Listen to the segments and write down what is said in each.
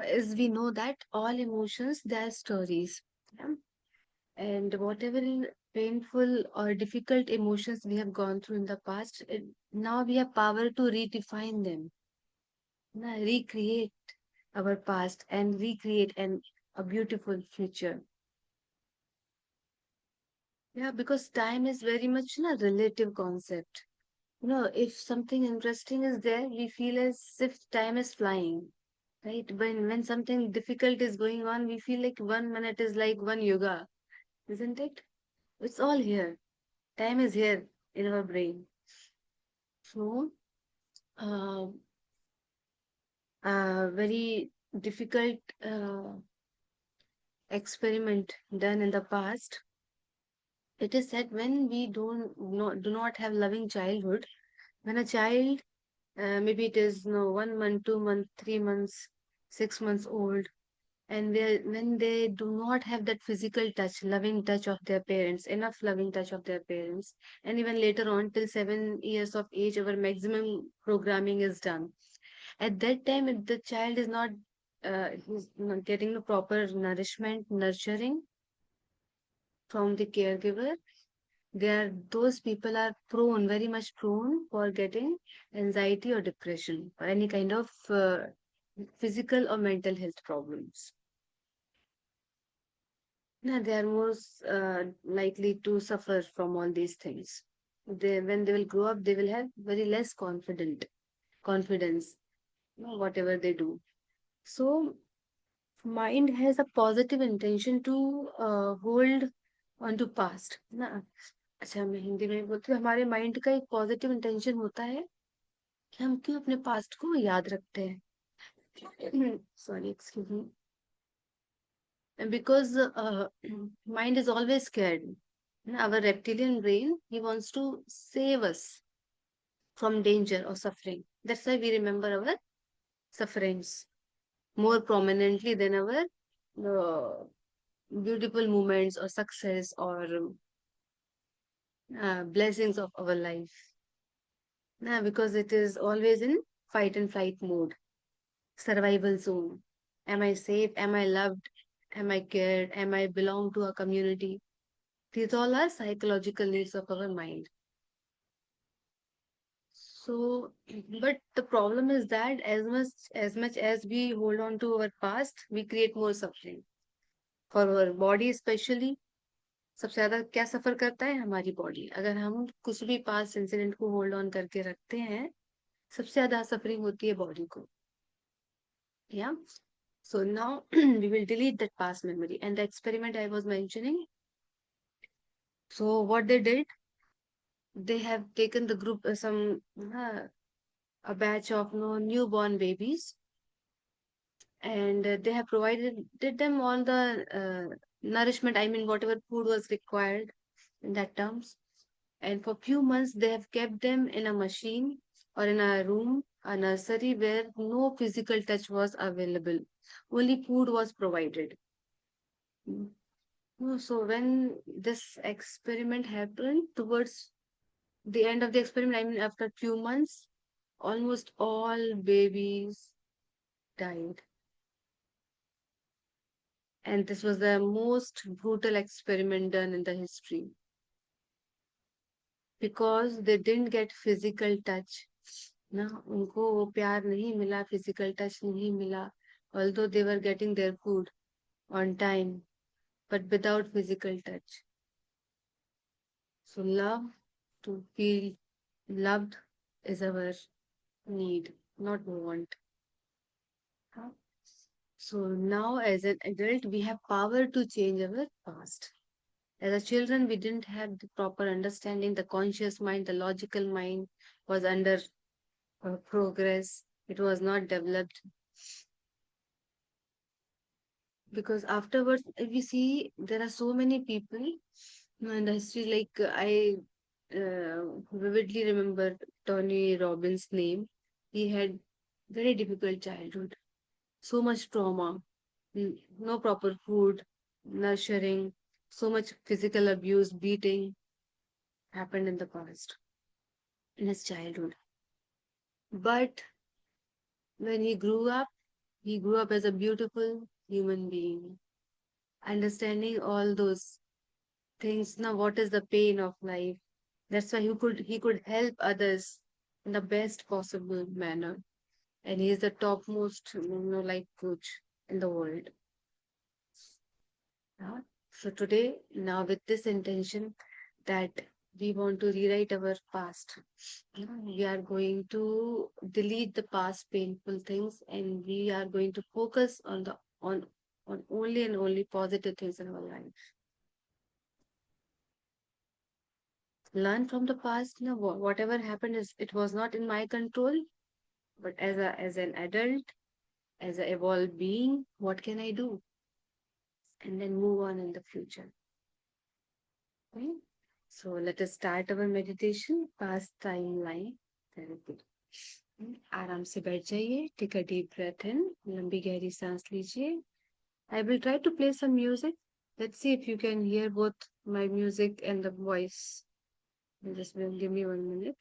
As we know that all emotions, they are stories. Yeah? And whatever painful or difficult emotions we have gone through in the past, now we have power to redefine them, recreate our past and recreate a beautiful future. Yeah, because time is very much a relative concept. If something interesting is there, we feel as if time is flying, right? When something difficult is going on, we feel like 1 minute is like one yoga, isn't it? It's all here. Time is here in our brain. So, uh, a very difficult experiment done in the past. It is said when we do not have loving childhood, when a child, maybe it is no 1 month, 2 months, 3 months, 6 months old, and when they do not have that physical touch, loving touch of their parents, enough loving touch of their parents, and even later on till 7 years of age, our maximum programming is done. At that time, if the child is not he's not getting the proper nourishment, nurturing from the caregiver, those people are prone, very much prone for getting anxiety or depression or any kind of physical or mental health problems. Yeah, they are more likely to suffer from all these things. When they will grow up, they will have very less confidence, whatever they do. So mind has a positive intention to hold on to past ना. अच्छा, मैं हिंदी में बोलती हूँ, हमारे mind का एक positive intention होता है कि हम क्यों अपने पास्ट को याद रखते हैं. Sorry, excuse me. And because mind is always scared. Our reptilian brain, he wants to save us from danger or suffering. That's why we remember our sufferings more prominently than our uh, beautiful moments or success or blessings of our life. Because it is always in fight and flight mode, survival zone. Am I safe? Am I loved? Am I cared? Am I belong to a community? These all are psychological needs of our mind. So, but the problem is that as much as we hold on to our past, we create more suffering. For our body especially, सबसे ज्यादा क्या सफर करता है? हमारी body. अगर हम कुछ भी पास्ट इंसिडेंट को होल्ड ऑन करके रखते हैं, सबसे ज्यादा सफरिंग होती है बॉडी को. Yeah. So now we will delete that past memory and the experiment I was mentioning. So what they did, they have taken the group a batch of newborn babies, and they have provided did them all the nourishment. I mean, whatever food was required in that terms. And for few months, they have kept them in a machine or in a room, a nursery where no physical touch was available. Only food was provided. No, so when this experiment happened towards the end of the experiment, I mean after few months, almost all babies died. And this was the most brutal experiment done in the history because they didn't get physical touch. ना उनको वो प्यार नहीं मिला, physical touch नहीं मिला, although they were getting their food on time, but without physical touch. So love, to feel loved, is our need, not want. Huh? So now, as an adult, we have power to change our past. As a children, we didn't have the proper understanding. The conscious mind, the logical mind was under progress. It was not developed because afterwards, if we see, there are so many people in the history. Like vividly remember Tony Robbins' name. He had very difficult childhood, so much trauma, no proper food, nurturing, so much physical abuse, beating happened in the past, in his childhood. But when he grew up, He grew up as a beautiful human being, understanding all those things. Now, what is the pain of life? That's why he could help others in the best possible manner. And he is the topmost, life coach in the world. Yeah. So today, now with this intention that we want to rewrite our past, we are going to delete the past painful things, and we are going to focus on only and only positive things in our life. Learn from the past. Whatever happened is it was not in my control, but as an adult, as an evolved being, what can I do? And then move on in the future. Okay? So let us start our meditation, past timeline therapy. आराम से बैठ जाइए. Take a deep breath in. लंबी गहरी सांस लीजिए. I will try to play some music. Let's see if you can hear both my music and the voice. Just give me 1 minute.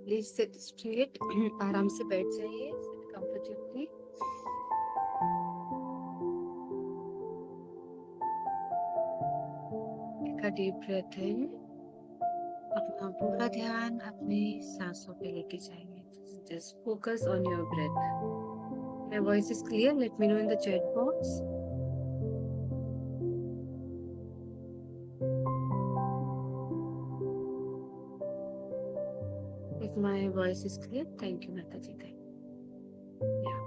Please sit straight. आराम से बैठ जाइए. Sit comfortably. Take a deep breath in. अपना पूरा ध्यान अपनी सांसों पे लेके जाइए. Just focus on your breath. My voice is clear. Let me know in the chat box. If my voice is clear, thank you, Mataji. Thank you. Yeah.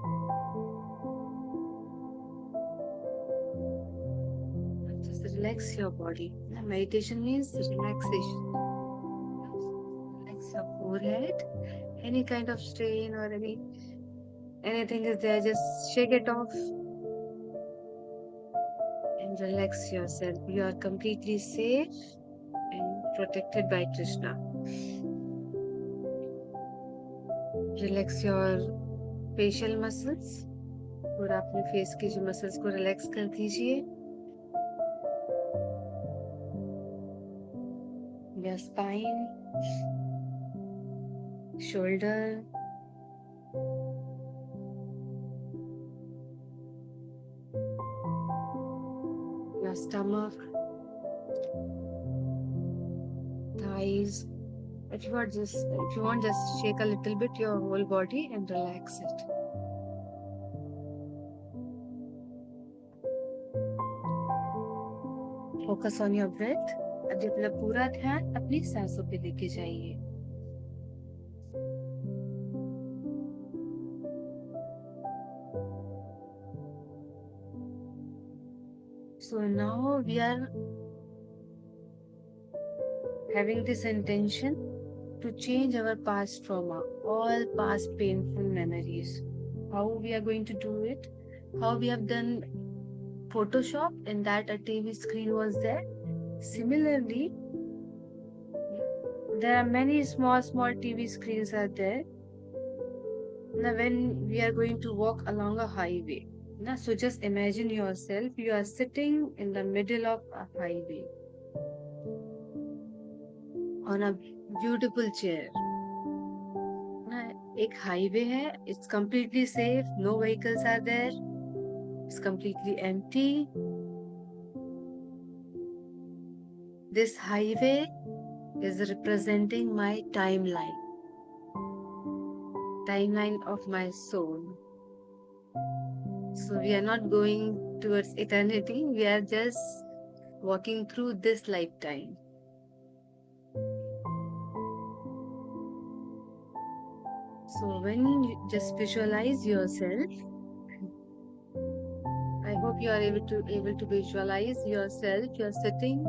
Just relax your body. Meditation means relaxation. Relax your forehead. Any kind of strain or anything is there, just shake it off and relax yourself. You are completely safe and protected by Krishna. Relax your facial muscles. पूरा अपने face के जो muscles को relax कर दीजिए. Your spine, shoulder, your stomach, thighs. If you want, just shake a little bit your whole body and relax it. Focus on your breath. अभी अपना पूरा ध्यान अपनी सांसों पे लेके जाइए. So now we are having this intention to change our past trauma, all past painful memories. How we are going to do it? How we have done Photoshop and that a TV screen was there. Similarly, there are many small TV screens are there. Now, when we are going to walk along a highway, so just imagine yourself, you are sitting in the middle of a highway on a beautiful chair. एक highway है. It's completely safe. No vehicles are there. It's completely empty. This highway is representing my timeline of my soul. So we are not going towards eternity, we are just walking through this lifetime. So when you just visualize yourself, I hope you are able to visualize yourself. You're sitting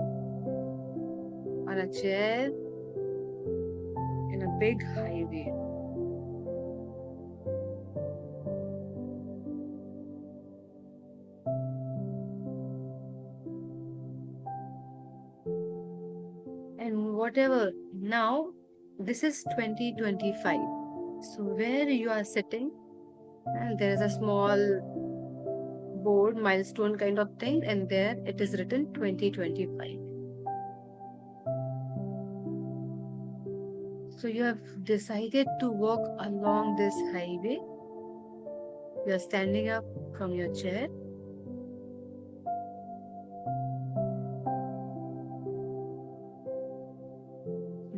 on a chair in a big highway. And whatever, now this is 2025. So where you are sitting, and there is a small board, milestone kind of thing, and there it is written 2025. So you have decided to walk along this highway. You are standing up from your chair.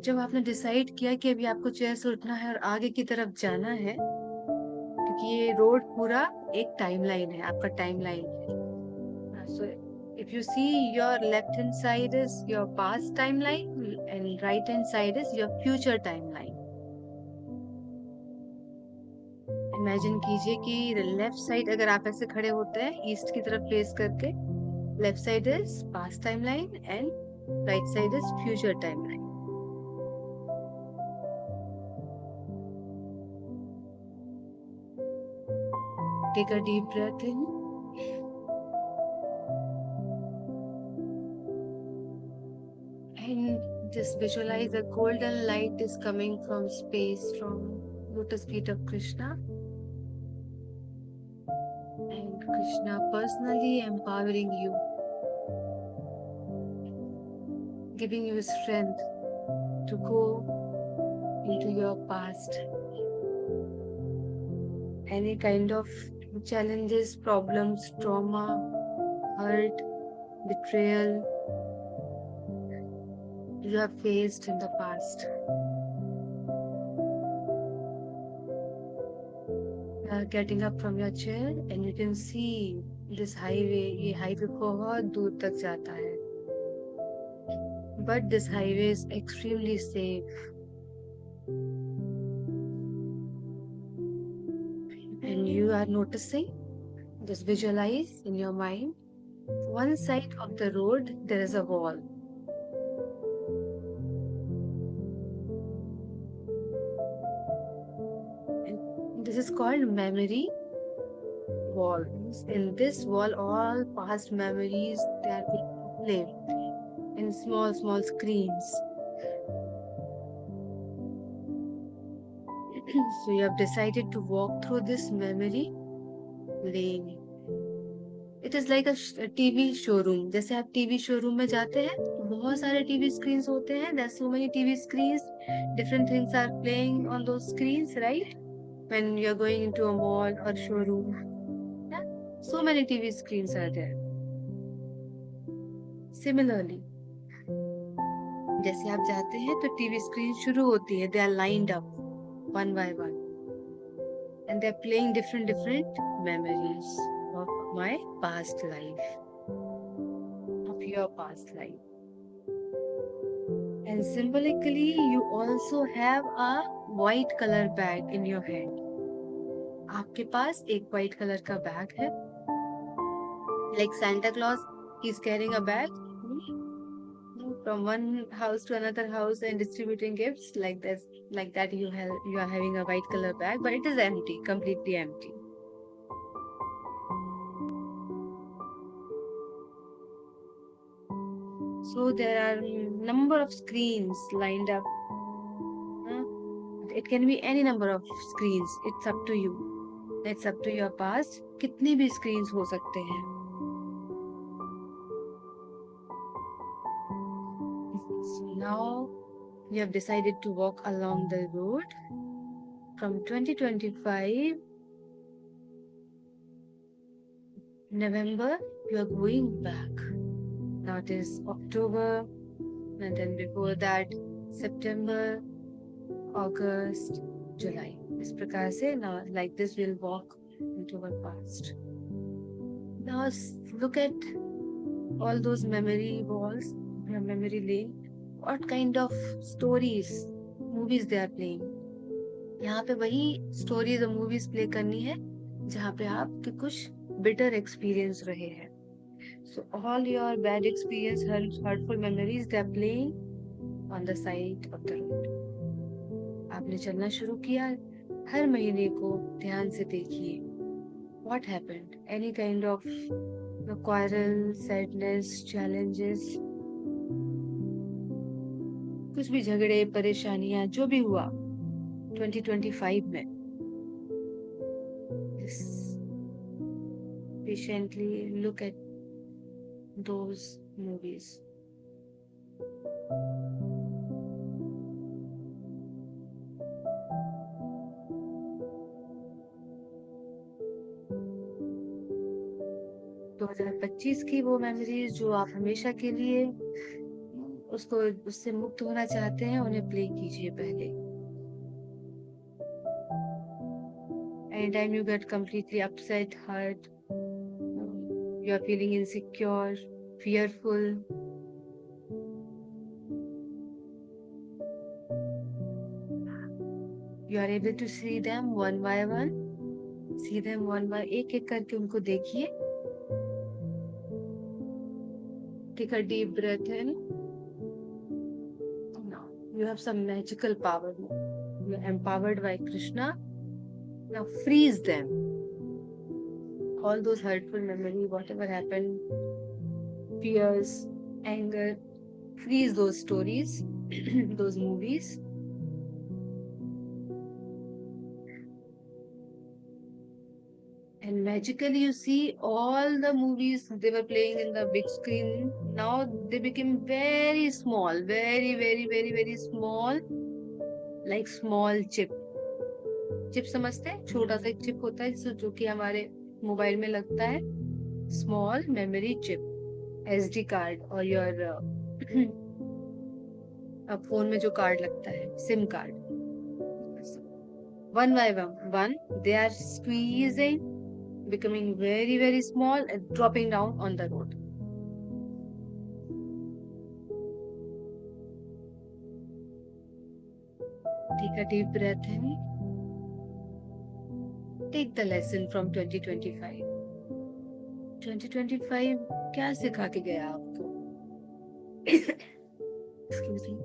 जब आपने decide किया कि अभी आपको chair से उठना है और आगे की तरफ जाना है, क्योंकि ये रोड पूरा एक टाइमलाइन है, आपका टाइमलाइन है. So if you see, your left hand side is your past timeline and right hand side is your future timeline. Imagine कीजिए कि लेफ्ट साइड अगर आप ऐसे खड़े होते हैं ईस्ट की तरफ फेस करके, left side is past timeline and right side is future timeline. Take a deep breath in. And just visualize a golden light is coming from space, from lotus feet of Krishna. And Krishna personally empowering you, giving you strength to go into your past. Any kind of challenges, problems, trauma, hurt, betrayal you have faced in the past. You are getting up from your chair and you can see this highway. ये highway बहुत दूर तक जाता है. But this highway is extremely safe. And you are noticing, just visualize in your mind, one side of the road there is a wall. And this is called memory wall. In this wall, all past memories they are being lived in small screens. So you have decided to walk through this memory lane. It is like a TV showroom. जैसे आप TV showroom में जाते हैं तो बहुत सारे TV screens होते हैं. There's so many TV screens. Different things are playing on those screens, right? When you're going into a mall or showroom, yeah? So many TV screens are there. Similarly, जैसे आप जाते हैं तो TV screen शुरू होती है. They are lined up one by one, and they're playing different memories of my past life, of your past life. And symbolically, you also have a white color bag in your hand. आपके पास एक white color का bag है. Like Santa Claus, he's carrying a bag from one house to another house and distributing gifts. Like this, like that, you are having a white color bag, but it is empty, completely empty. So there are number of screens lined up. It can be any number of screens. It's up to you. It's up to your past. कितनी भी screens हो सकते हैं. So now you have decided to walk along the road from 2025 November. You are going back. Now it is October, and then before that September, August, July. इस प्रकार से now like this we'll walk into our past. Now look at all those memory walls, memory lane. What kind of stories, movies they are playing. यहाँ पे वही stories और movies play करनी है जहाँ पे आपके कुछ बिटर एक्सपीरियंस रहे हैं. So all your bad experience, hurtful memories, they are playing on the side of the road. आपने चलना शुरू किया, हर महीने को ध्यान से देखिए. What happened? Any kind of quarrel, sadness, challenges, कुछ भी झगड़े, परेशानियां, जो भी हुआ 2025 में. Just patiently look at those movies. तो 2025 की वो मेमोरीज जो आप हमेशा के लिए उसको उससे मुक्त होना चाहते हैं, उन्हें प्ले कीजिए पहले. Anytime you get completely upset, hurt, you are feeling insecure, fearful, you are able to see them one by one. See them one by एक एक करके उनको देखिए. Take a deep breath in. Now you have some magical power. You are empowered by Krishna. Now freeze them. All those hurtful memories, whatever happened, fears, anger, freeze those stories, those movies. And magically you see all the movies they were playing in the big screen. Now they became very small, very, very, very, very small, like small chip. Chip समझते हैं, छोटा सा एक chip होता है जो कि हमारे मोबाइल में लगता है. Small memory chip, SD card, और योर फोन में जो कार्ड लगता है, SIM card. One by one they are squeezing, becoming very, very small and dropping down on the road. Take a deep breath in. Take the lesson from 2025. 2025 क्या सिखा के गया आपको? Excuse me.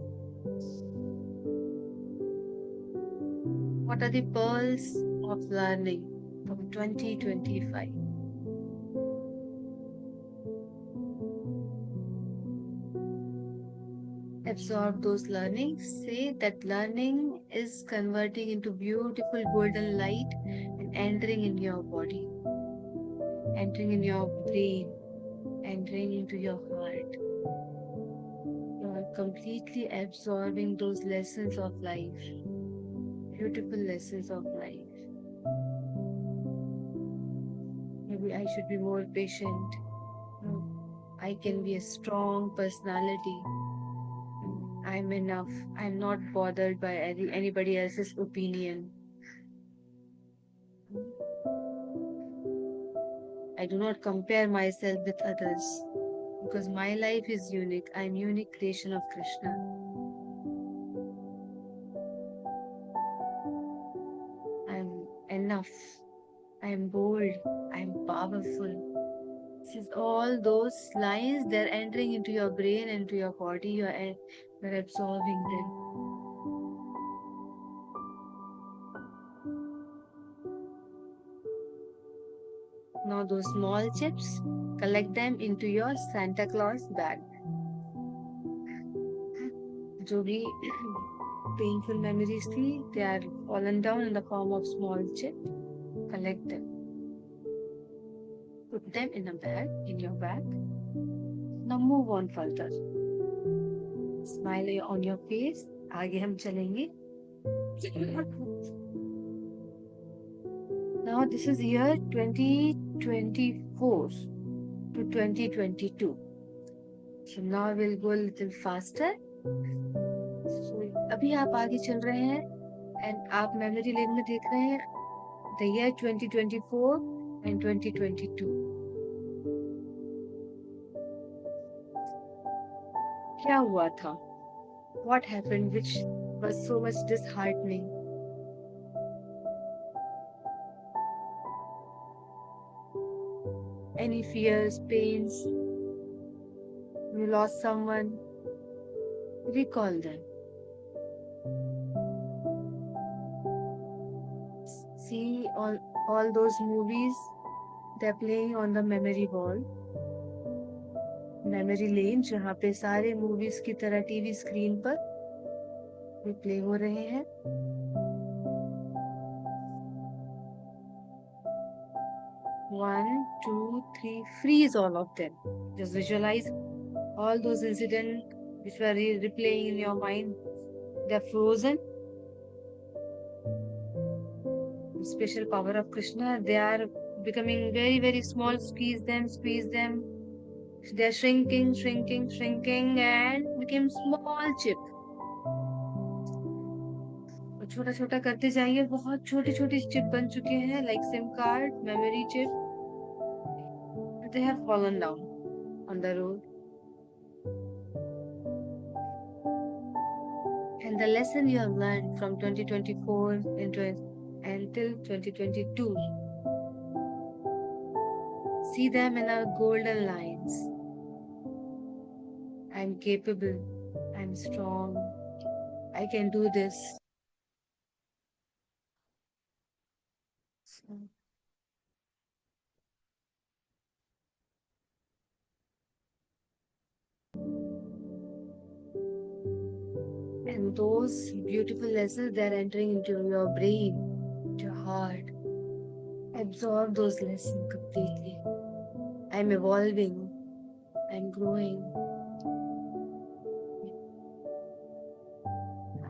What are the pearls of learning from 2025? Absorb those learnings. Say that learning is converting into beautiful golden light and entering in your body, entering in your brain, entering into your heart. You are completely absorbing those lessons of life, beautiful lessons of life. Maybe I should be more patient. I can be a strong personality. I'm enough. I'm not bothered by anybody else's opinion. I do not compare myself with others because my life is unique. I'm unique creation of Krishna. I'm enough. I'm bold. I'm powerful. This is all those lines, they're entering into your brain, into your body. You're absorbing them. Now those small chips, collect them into your Santa Claus bag. जो भी painful memories थी, they are fallen down in the form of small chip. Collect them. Put them in a bag, in your bag. Now move on further. Smile on your face. आगे हम चलेंगे. Now this is year 2024 to 2022. So now we'll go a little faster. So अभी आप आगे चल रहे हैं and आप memory lane में देख रहे हैं the year 2024 and 2022. क्या हुआ था? What happened which was so much disheartening? Any fears, pains? You lost someone? Recall them. See all those movies they're playing on the memory wall, memory lane, जहाँ पे सारे movies की तरह TV screen पर play हो रहे हैं. 1, 2, 3, freeze all of them. Just visualize all those incidents which were replaying in your mind. They're frozen. Special power of Krishna. They are becoming very, very small. Squeeze them, squeeze them. They're shrinking, shrinking, shrinking, and became small chip. छोटा छोटा करते जाइए, बहुत छोटे छोटे chip बन चुके हैं, like SIM card, memory chip. They have fallen down on the road. And the lesson you have learned from 2024 until 2022, see them in our golden lines. I'm capable. I'm strong. I can do this. So, and those beautiful lessons, they're entering into your brain, into your heart. Absorb those lessons completely. I'm evolving. I'm growing.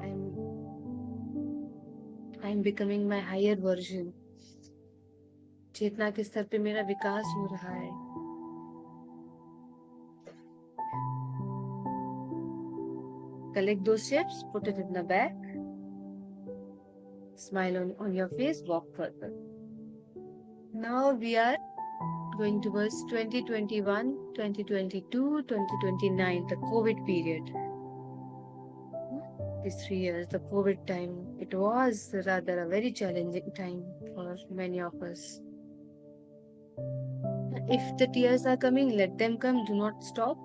I'm I'm becoming my higher version. चेतना के स्तर पे मेरा विकास हो रहा है. Collect those chips, put it in the bag. Smile on your face, walk further. Now we are going towards 2021, 2022, 2029, the COVID period. These 3 years, the COVID time, it was rather a very challenging time for many of us. If the tears are coming, let them come. Do not stop.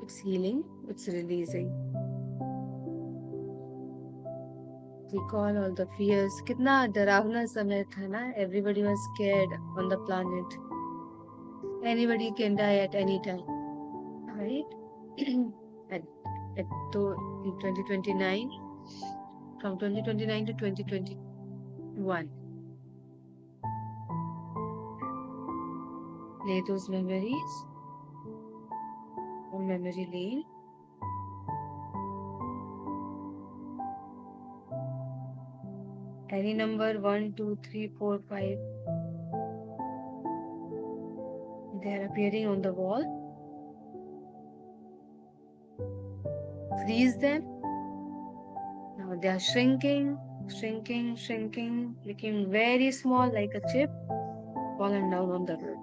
It's healing. It's releasing. Recall all the fears. कितना डरावना समय था ना? Everybody was scared on the planet. Anybody can die at any time, right? So in 2029, from 2029 to 2021, play those memories on memory lane. Any number 1, 2, 3, 4, 5. They are appearing on the wall. Freeze them. Now they are shrinking, shrinking, shrinking, looking very small like a chip fallen down on the road.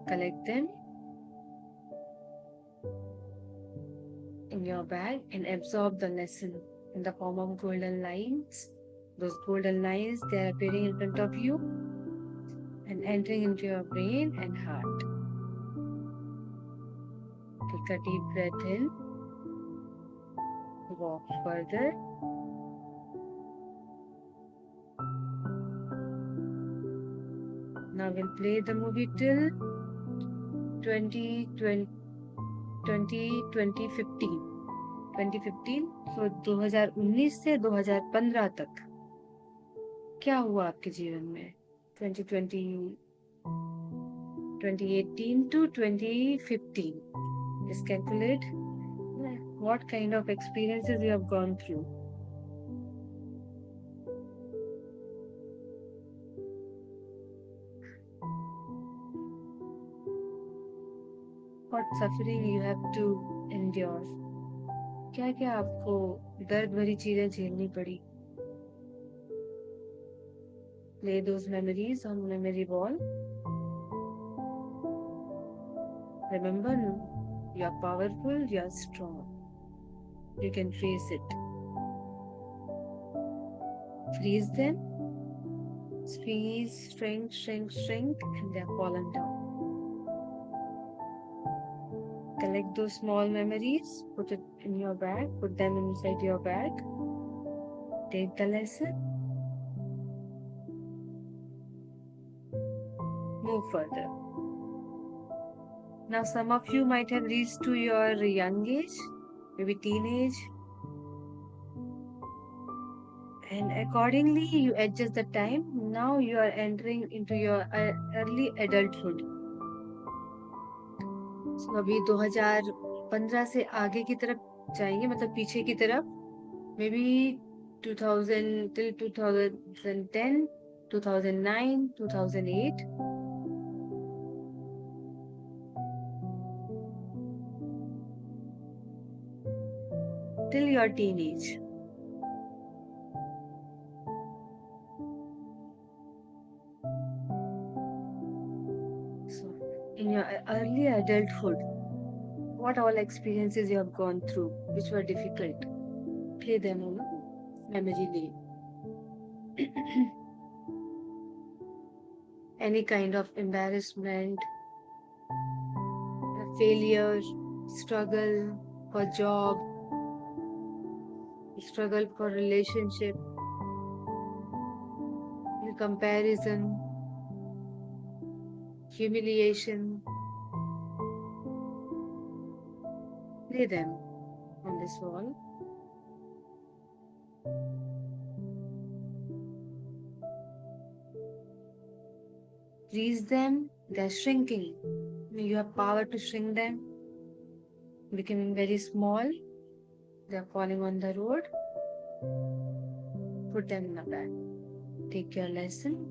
Collect them in your bag and absorb the lesson in the form of golden lines. Those golden lines, they are appearing in front of you and entering into your brain and heart. Take a deep breath in. Walk further. Now we'll play the movie till 2015. 2015, so 2019 से 2015 तक क्या हुआ आपके जीवन में? 2020, 2018 to 2015. Just calculate what kind of experiences you have gone through. What suffering you have to endure. क्या क्या आपको दर्द भरी चीजें झेलनी पड़ी. Play those memories on memory wall. Remember, no, you are powerful, you are strong. You can face it. Freeze them, squeeze, shrink, and they are fallen down. Collect those small memories, put it in your bag, put them inside your bag. Take the lesson, move further. Now, some of you might have reached to your young age, maybe teenage, and accordingly you adjust the time. Now you are entering into your early adulthood. So अभी 2015 से आगे की तरफ जाएंगे, मतलब पीछे की तरफ, maybe 2000 till 2010, 2009, 2008. Till your teenage. So, in your early adulthood, what all experiences you have gone through, which were difficult? Play them on memory lane. Any kind of embarrassment, failure, struggle for job, struggle for relationship, comparison, humiliation. Lay them on this wall. Freeze them, they're shrinking. You have power to shrink them, becoming very small. They're falling on the road. Put them in a bag. Take your lesson.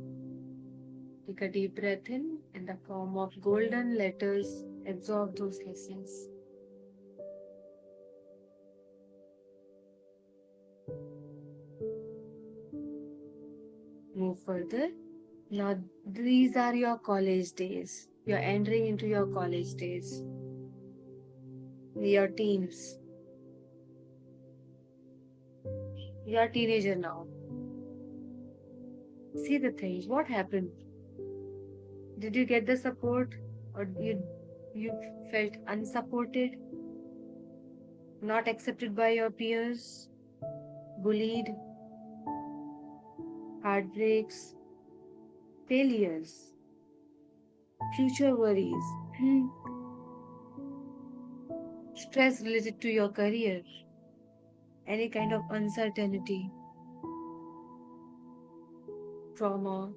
Take a deep breath in the form of golden letters. Absorb those lessons. Move further. Now, these are your college days. You're entering into your college days. Your teens. You're a teenager now. See the things. What happened? Did you get the support, or you felt unsupported, not accepted by your peers, bullied, heartbreaks, failures, future worries, stress related to your career, any kind of uncertainty, trauma,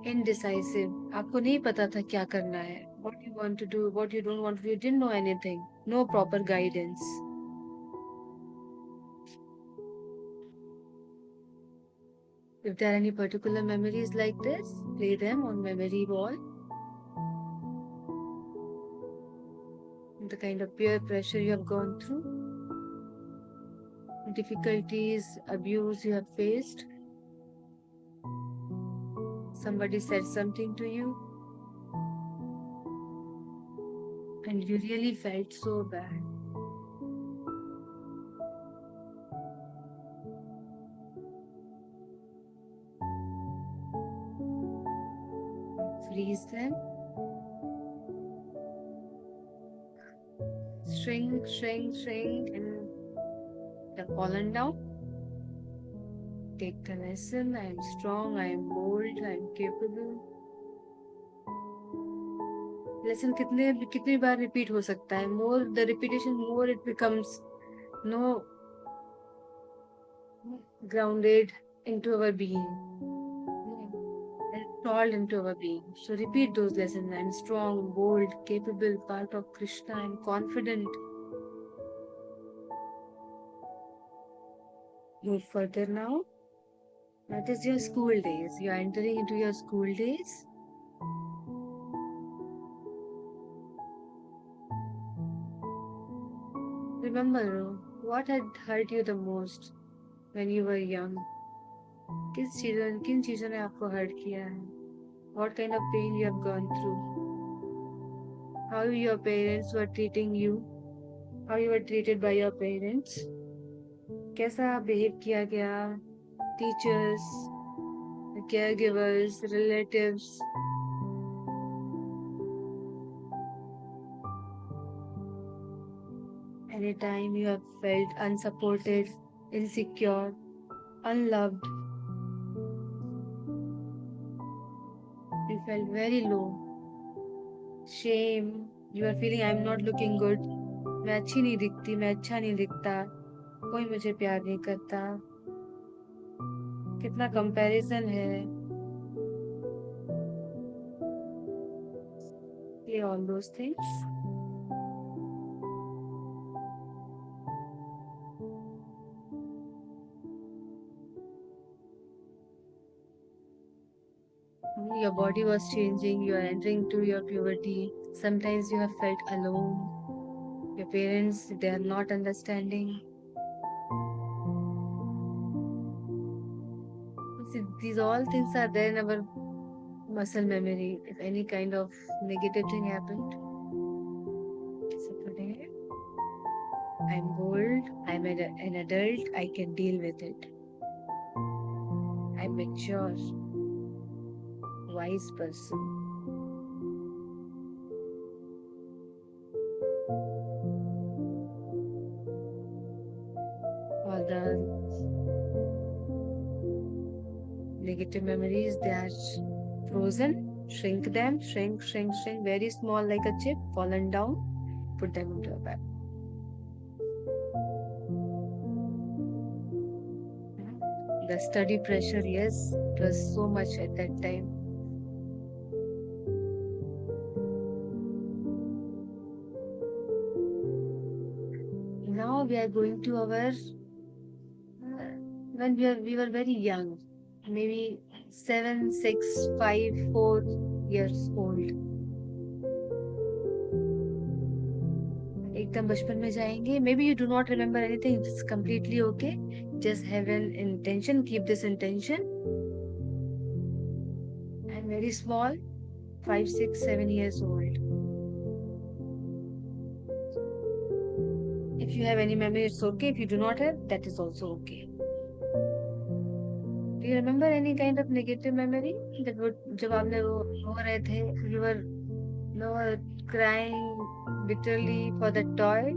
indecisive. आपको नहीं पता था क्या करना है. What you want to do, what you don't want to do. You didn't know anything. No proper guidance. If there are any particular memories like this, play them on memory wall. The kind of peer pressure you have gone through, difficulties, abuse you have faced. Somebody said something to you, and you really felt so bad. Freeze them. Shrink, and they're fallen down. Take the lesson. I am strong, I am bold, I am capable. Lesson कितनी बार repeat हो सकता है? More the repetition, more it becomes grounded into our being, installed into our being. So repeat those lessons. I am strong, bold, capable, part of Krishna, I am confident. Move further now. That is your school days. You are entering into your school days. Remember, what had hurt you the most when you were young? किन चीजों ने आपको hurt किया है? what kind of pain you have gone through, how your parents were treating you, how you were treated by your parents, कैसा behave किया गया, teachers, caregivers, relatives. Anytime you have felt unsupported, insecure, unloved, you felt very low, shame, you are feeling I'm not looking good, मैं अच्छी नहीं दिखती, मैं अच्छा नहीं दिखता, कोई मुझे प्यार नहीं करता, कितना कंपैरिजन है, ये all those things. Your body was changing, you are entering to your puberty. Sometimes you have felt alone. Your parents, they are not understanding. See, these all things are there in our muscle memory. If any kind of negative thing happened, so today I'm bold, I'm an adult, I can deal with it. I'm mature, wise person. All the negative memories, they are frozen. Shrink them, shrink, very small like a chip, fallen down, put them into a bag. The study pressure, yes, it was so much at that time. Now we are going to our when we were very young, maybe 7, 6, 5, 4 years old. एकदम बचपन में जाएंगे. Maybe you do not remember anything. It's completely okay. Just have an intention. Keep this intention. I'm very small, 5, 6, 7 years old. If you have any memory, it's okay. If you do not have, that is also okay. Do you remember any kind of negative memory that would जब आपने रो रहे थे, you were crying bitterly for the toy,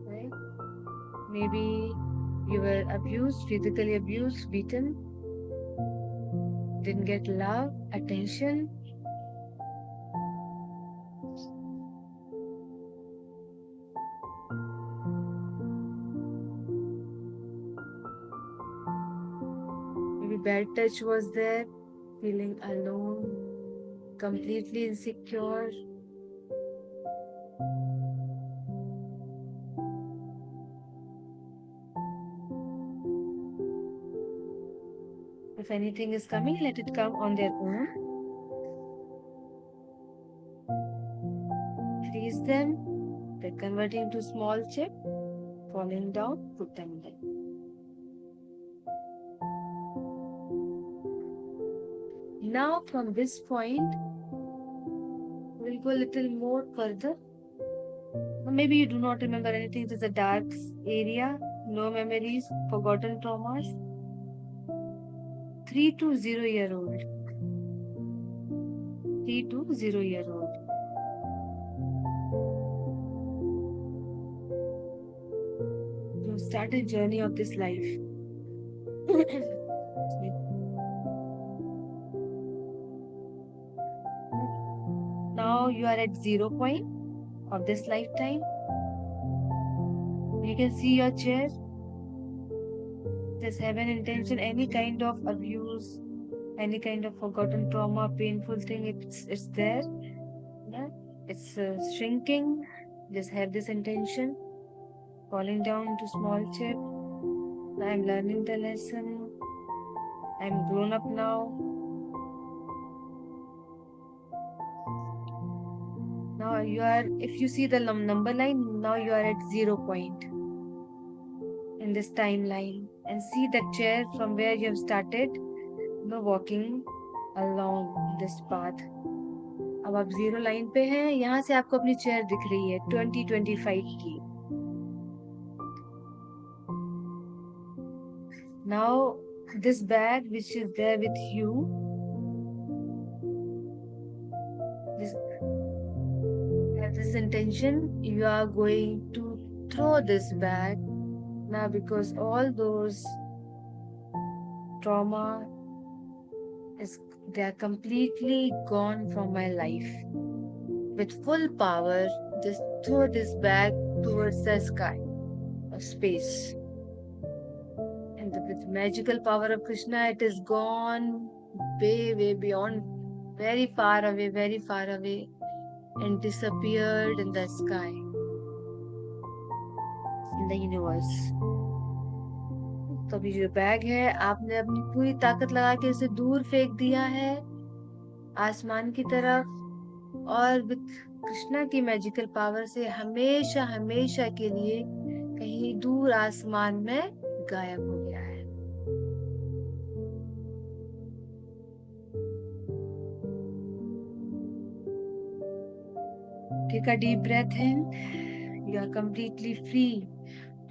right? Maybe you were abused, physically abused, beaten, didn't get love, attention. Maybe bad touch was there, feeling alone, completely insecure. If anything is coming, let it come on their own. Freeze them. They're converting to small chip, falling down, put them in. Now from this point, we'll go a little more further. Maybe you do not remember anything. It is a dark area, no memories, forgotten traumas. 3 to 0 year old. 3 to 0 year old. You start a journey of this life. Now you are at 0 point of this lifetime. You can see your chair. Just have an intention, any kind of abuse, any kind of forgotten trauma, painful thing, it's there. Yeah? It's shrinking. Just have this intention. Falling down to small chip. I'm learning the lesson. I'm grown up now. Now you are, if you see the number line, now you are at 0 point in this timeline. And see that chair from where you have started, walking. along this path. अब आप 0 line पे हैं, यहाँ से आपको अपनी chair दिख रही है 2025 की. Now this bag which is there with you, this intention, you are going to throw this bag now, because all those trauma they are completely gone from my life. With full power, just throw this bag towards the sky or space. And with magical power of Krishna, it is gone way, way beyond, very far away, and disappeared in the sky, in the universe. तो अभी जो bag है, आपने अपनी पूरी ताकत लगा के उसे दूर फेंक दिया है आसमान की तरफ, और विथ कृष्णा की मैजिकल पावर से हमेशा हमेशा के लिए कहीं दूर आसमान में गायब हो गया है. Take a deep breath in. You are completely free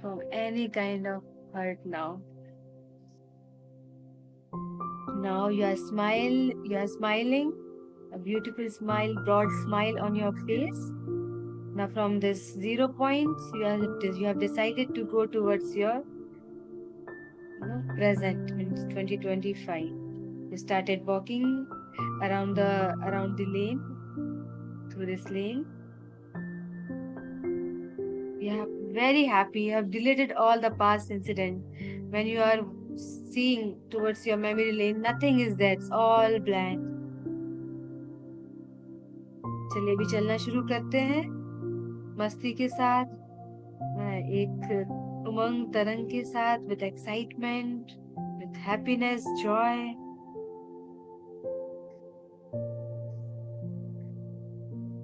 from any kind of hurt now. Now you are smiling, a beautiful smile, broad smile on your face. Now from this 0 point, you have decided to go towards your present in 2025. You started walking around the lane, through this lane. You are very happy. You have deleted all the past incident. When you are seeing towards your memory lane, nothing is there. It's all blank. चलिए अभी चलना शुरू करते हैं मस्ती के साथ, एक उमंग तरंग के साथ, with excitement, with happiness, joy.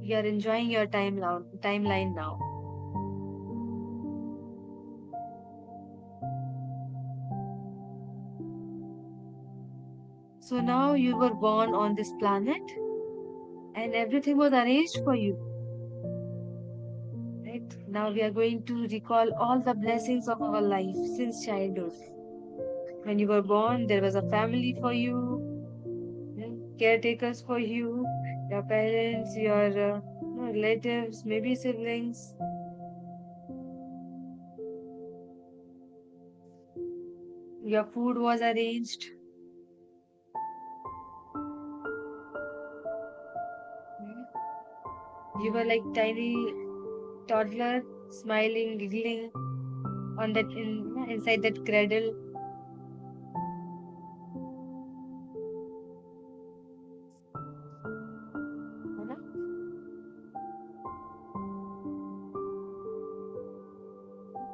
You are enjoying your timeline now. So now you were born on this planet and everything was arranged for you. Right? Now we are going to recall all the blessings of our life since childhood. When you were born, there was a family for you, caretakers for you, your parents, your relatives, maybe siblings. Your food was arranged. You were like tiny toddler, smiling, giggling on that inside that cradle.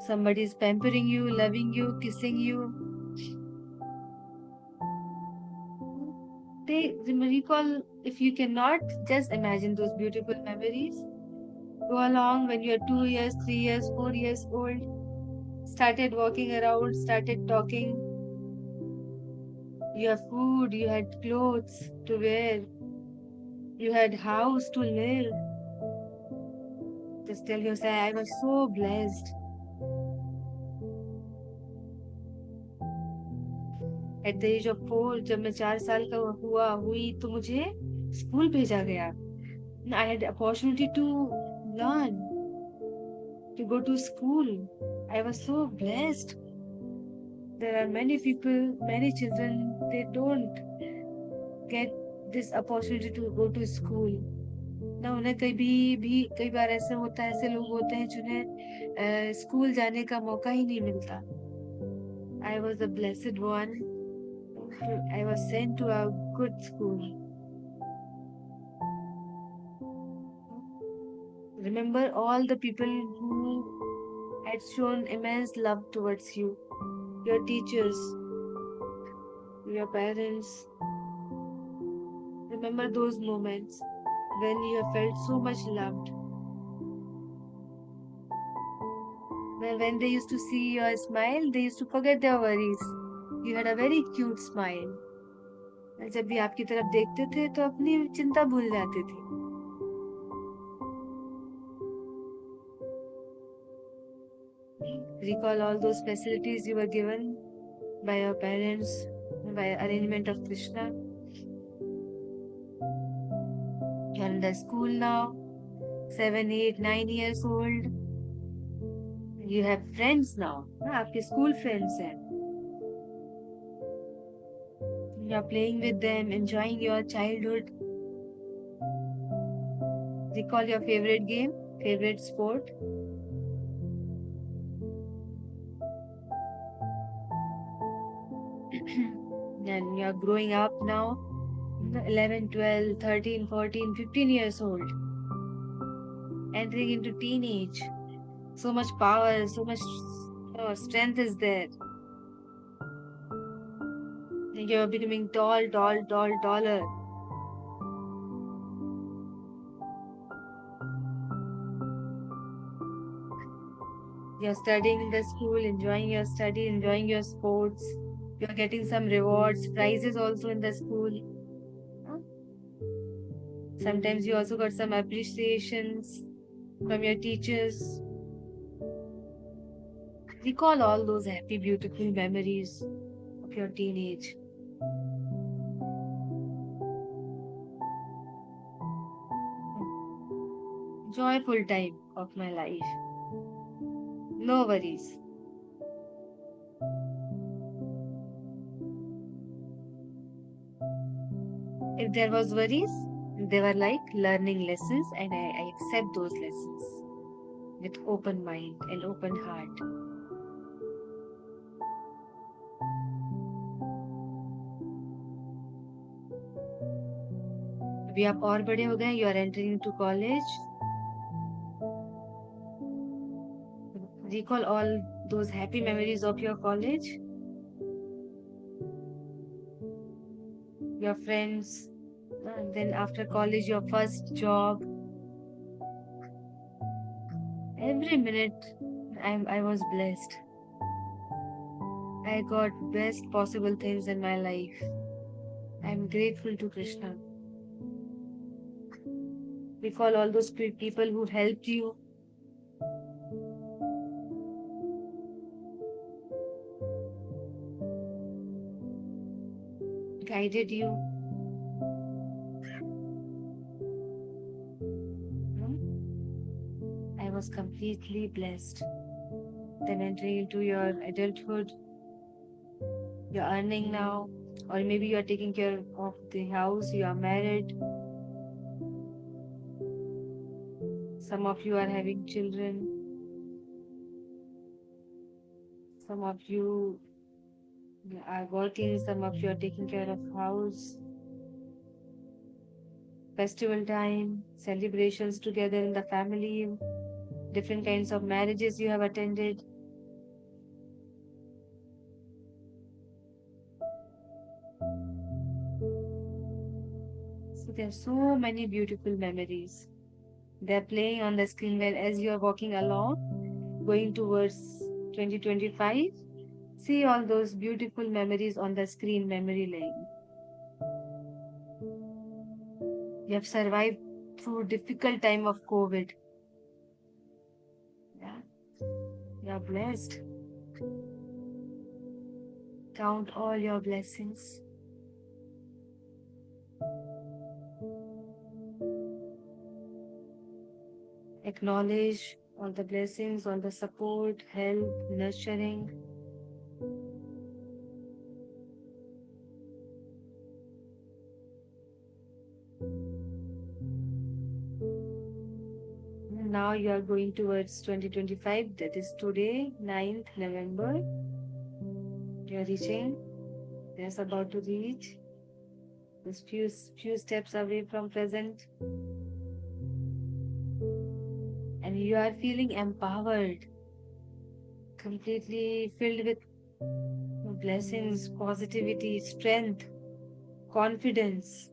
Somebody is pampering you, loving you, kissing you. They recall, if you cannot, just imagine those beautiful memories. Go along when you're 2 years, 3 years, 4 years old. Started walking around, started talking. You have food, you had clothes to wear, you had house to live. Just tell yourself, I was so blessed. At the age of 4, जब मैं 4 साल का हुई तो मुझे school भेजा गया. I had opportunity to learn, to go to school. I was so blessed. There are many people, many children, they don't get this opportunity to go to school. ना उन्हें कई बार ऐसे होता है, ऐसे लोग होते हैं जिन्हें स्कूल जाने का मौका ही नहीं मिलता. I was a blessed one. I was sent to a good school. Remember all the people who had shown immense love towards you, your teachers, your parents. Remember those moments when you have felt so much loved. When they used to see your smile, they used to forget their worries. You had a very cute smile. जब भी आपकी तरफ देखते थे तो अपनी चिंता भूल जाते थे. Recall all those facilities you were given by your parents, by arrangement of Krishna. You're in the school now, 7, 8, 9 years old. You have friends now. हाँ, आपके school friends हैं. You're playing with them, enjoying your childhood. Recall your favorite game, favorite sport. And you're growing up now, 11, 12, 13, 14, 15 years old, entering into teenage. So much power, so much strength is there. You're becoming tall, tall, tall, taller. You're studying in the school, enjoying your study, enjoying your sports. You're getting some rewards, prizes also in the school. Huh? Sometimes you also got some appreciations from your teachers. Recall all those happy, beautiful memories of your teenage. Joyful time of my life. No worries. If there was worries, they were like learning lessons, and I accept those lessons with open mind and open heart. अभी आप और बड़े हो गए, you are entering into college. Recall all those happy memories of your college, your friends, and then after college, your first job. Every minute, I was blessed. I got best possible things in my life. I'm grateful to Krishna. Recall all those people who helped you, guided you. Hmm? I was completely blessed. Then entering into your adulthood, you're earning now, or maybe you're taking care of the house, you are married. Some of you are having children. Some of you are working, some of you are taking care of house. Festival time, celebrations together in the family, different kinds of marriages you have attended. So there are so many beautiful memories. They're playing on the screen while as you are walking along, going towards 2025. See all those beautiful memories on the screen memory lane. You have survived through difficult time of COVID. Yeah, you are blessed. Count all your blessings. Acknowledge all the blessings, all the support, help, nurturing. Now you are going towards 2025, that is today, 9th November. You are reaching, just about to reach, just few steps away from present. And you are feeling empowered, completely filled with blessings, positivity, strength, confidence,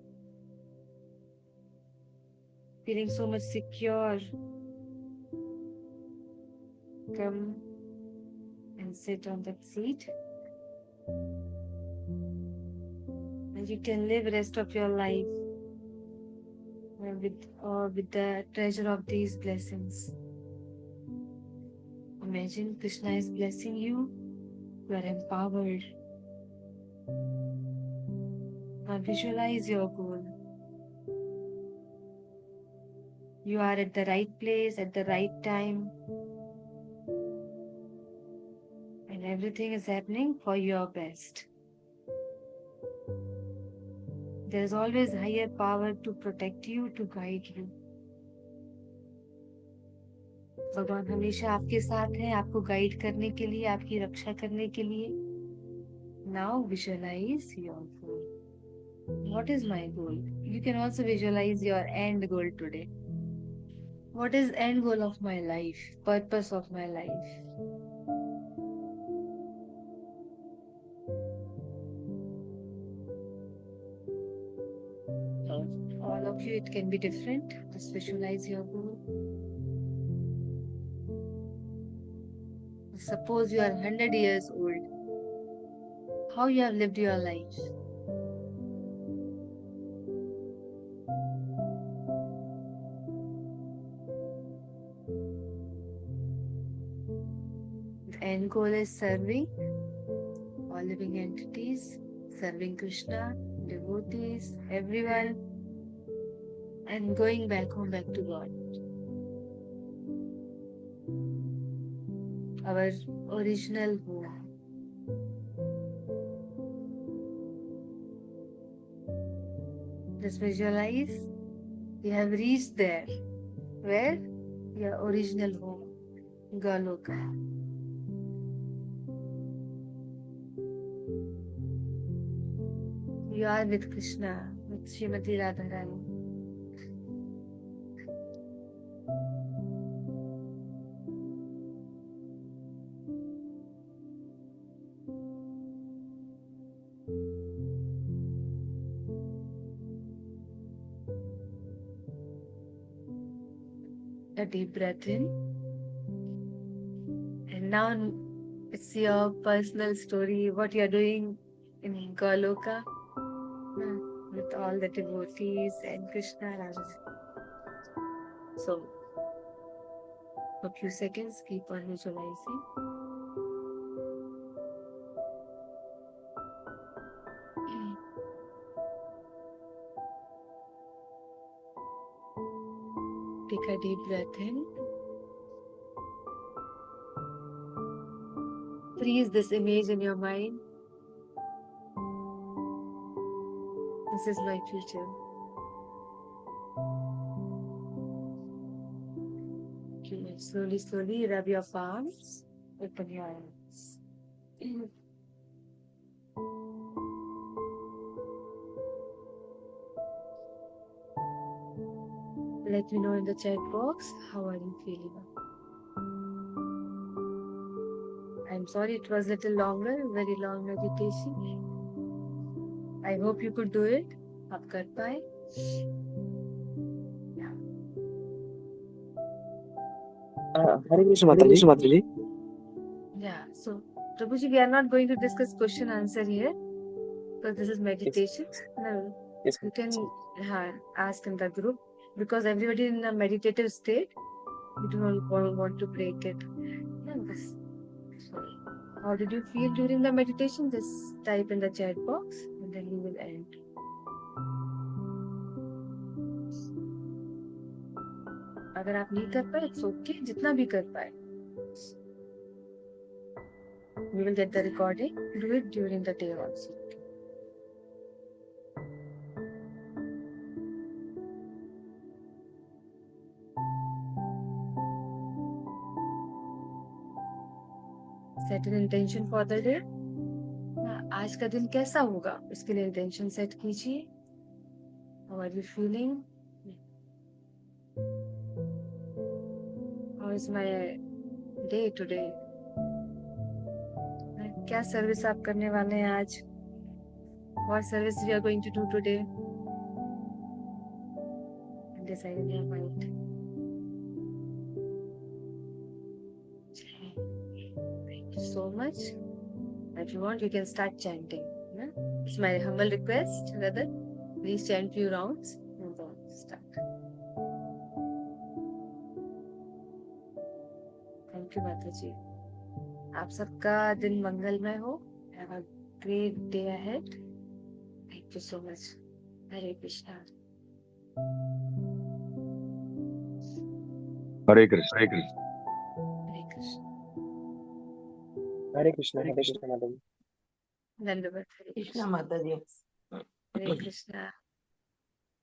feeling so much secure. Come and sit on that seat. and you can live rest of your life with the treasure of these blessings. Imagine Krishna is blessing you. You are empowered. Now visualize your goal. You are at the right place at the right time, and everything is happening for your best. There is always higher power to protect you, to guide you. भगवान हमेशा आपके साथ हैं, आपको guide करने के लिए, आपकी रक्षा करने के लिए. Now visualize your goal. What is my goal? You can also visualize your end goal today. What is end goal of my life? Purpose of my life? All of you, it can be different. Just visualize your goal. Suppose you are 100 years old. How you have lived your life? The end goal is serving all living entities, serving Krishna, devotees, everyone, and going back home, back to God. Our original home. Just visualize you have reached there. Where? Your original home, Goloka. You are with Krishna, with Srimati Radharani. A deep breath in. And now it's your personal story, what you're doing in Goloka with all the devotees and Krishna Radha. So, for a few seconds, keep on visualizing. Take a deep breath in. Freeze this image in your mind. This is my future. Okay, slowly, slowly rub your palms. Open your eyes. Let me know in the chat box how are you feeling. I'm sorry it was a little longer, very long meditation. I hope you could do it. आप कर पाए. Hare Krishna Mataji. Yeah, so Prabhuji, we are not going to discuss question answer here because this is meditation. No, Yes. you can ask in the group because everybody in a meditative state. We do not want to break it. Yeah, so, how did you feel during the meditation? Just type in the chat box and then we will end. अगर आप नहीं कर पाए, it's okay. जितना भी कर पाए. We will get the recording. Do it during the day also. Set an intention for the day. आज का दिन कैसा होगा उसके लिए इंटेंशन सेट कीजिए. How are you feeling? How is my day today? क्या सर्विस आप करने वाले हैं आज? What service we are going to do today? Decide in your mind. Thank you so much. If you want, you can start chanting. Yeah? It's my humble request, rather. Please chant few rounds and then start. Thank you, Mataji. आप सबका दिन मंगलमय हो. Have a great day ahead. Thank you so much. Hare Krishna. Hare Krishna. Hare Krishna. Hare Krishna, Mataji. Dandavat. Hare Krishna Krishna. Mataji. Hare Krishna.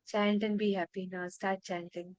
Chant and be happy now. Start chanting.